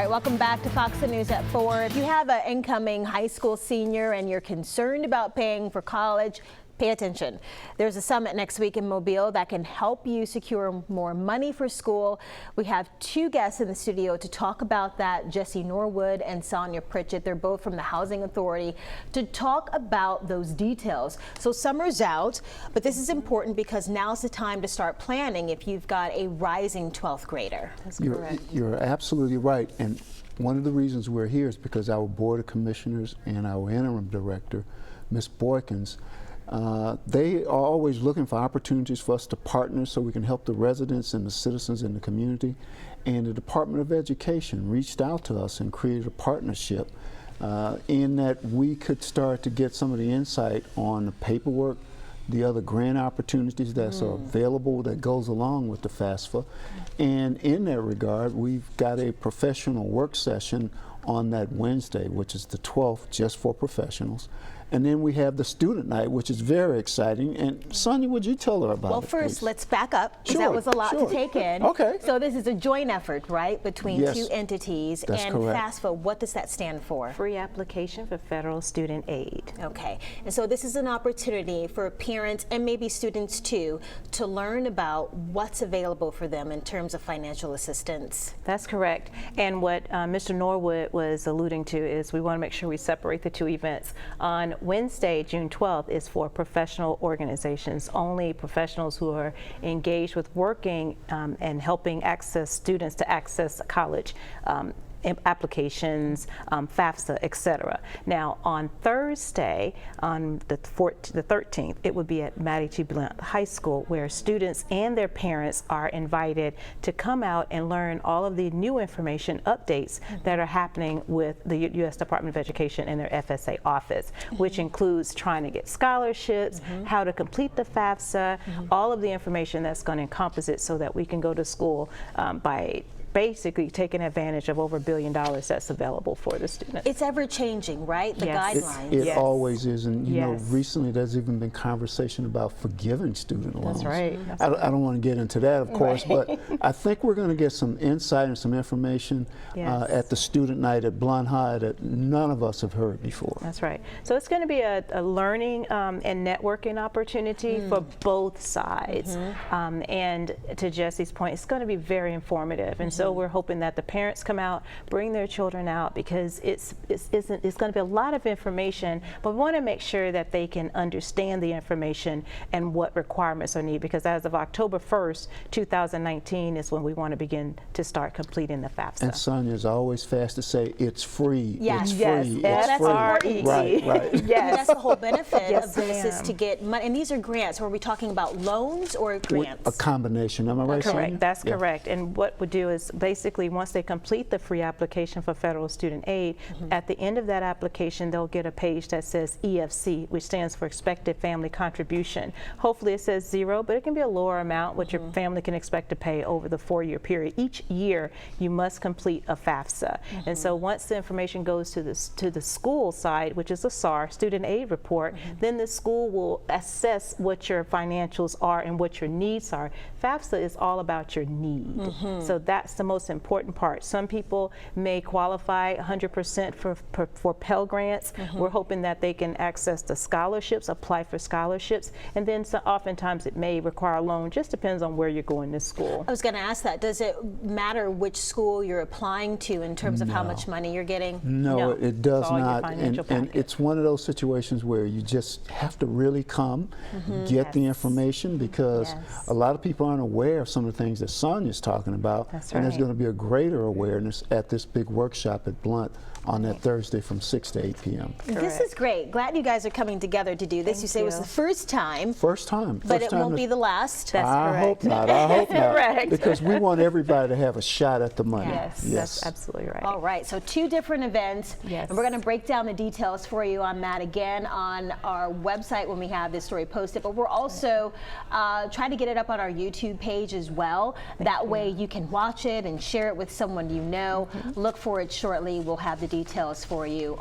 All right, welcome back to Fox News at 4. If you have an incoming high school senior and you're concerned about paying for college, pay attention. There's a summit next week in Mobile that can help you secure more money for school. We have two guests in the studio to talk about that, Jesse Norwood and Sonia Pritchett. They're both from the Housing Authority to talk about those details. So summer's out, but this is important because now's the time to start planning if you've got a rising 12th grader. That's correct. You're absolutely right. And one of the reasons we're here is because our Board of Commissioners and our interim director, Ms. Boykins, they are always looking for opportunities for us to partner so we can help the residents and the citizens in the community. And the Department of Education reached out to us and created a partnership in that we could start to get some of the insight on the paperwork, the other grant opportunities that's available that goes along with the FAFSA. And in that regard, we've got a professional work session on that Wednesday, which is the 12th, just for professionals. And then we have the student night, which is very exciting. And Sonia, would you tell her about it? Well, first, please? let's back up, because Sure, that was a lot sure. to take in. Okay. So this is a joint effort, right, between Yes, two entities. that's and correct. FAFSA, what does that stand for? Free application for federal student aid. Okay, and so this is an opportunity for parents and maybe students too to learn about what's available for them in terms of financial assistance. That's correct. And what Mr. Norwood was alluding to is we want to make sure we separate the two events. On Wednesday, June 12th, is for professional organizations, only professionals who are engaged with working and helping access students to access college applications, FAFSA, etc. Now, on Thursday, on the 13th, it would be at Mattie T. Blount High School, where students and their parents are invited to come out and learn all of the new information updates that are happening with the U.S. Department of Education and their FSA office, which includes trying to get scholarships, how to complete the FAFSA, all of the information that's going to encompass it so that we can go to school by basically taking advantage of over $1 billion that's available for the students. It's ever changing, right? The Yes. guidelines. It Yes. always is, and you know, Yes. recently there's even been conversation about forgiving student loans. That's right. I don't want to get into that, of course, but I think we're going to get some insight and some information Yes. at the student night at Blount High that none of us have heard before. That's right. So it's going to be a learning and networking opportunity for both sides. And to Jesse's point, it's going to be very informative. And so we're hoping that the parents come out, bring their children out, because it's going to be a lot of information, but we want to make sure that they can understand the information and what requirements are needed, because as of October 1st, 2019 is when we want to begin to start completing the FAFSA. And Sonia's always fast to say it's free. Yes. It's Yes, free. Well, It's that's free. important. Right, right. Yes. That's the whole benefit Yes, of this is ma'am. to get money. And these are grants. Are we talking about loans or grants? A combination. Am I right, Sonia? Correct, that's Yeah. correct. And what we do is basically once they complete the free application for federal student aid, at the end of that application they'll get a page that says EFC, which stands for Expected Family Contribution. Hopefully it says 0, but it can be a lower amount what your family can expect to pay over the 4-year period. Each year you must complete a FAFSA. And so once the information goes to the school side, which is a SAR, Student Aid Report, then the school will assess what your financials are and what your needs are. FAFSA is all about your need. So that's the most important part. Some people may qualify 100% for Pell Grants. We're hoping that they can access the scholarships, apply for scholarships, and then oftentimes it may require a loan. Just depends on where you're going to school. I was going to ask that. Does it matter which school you're applying to in terms of how much money you're getting? No, it does It's all your not. financial And packet. it's one of those situations where you just have to really come, get the Yes. information, because Yes. a lot of people aren't aware of some of the things that Sonia's talking about. That's and there's right. going to be a greater awareness at this big workshop at Blount on that Thursday from 6 to 8 p.m. This is great. Glad you guys are coming together to do this. Thank you say it was you. the first time, First time. but First it time won't be the last. That's I correct. hope not. I hope not. Correct. Because we want everybody to have a shot at the money. Yes, that's absolutely right. All right, so two different events. Yes. And we're going to break down the details for you on that again on our website when we have this story posted. But we're also trying to get it up on our YouTube page as well. That way you can watch it and share it with someone you know. Look for it shortly. We'll have the details for you.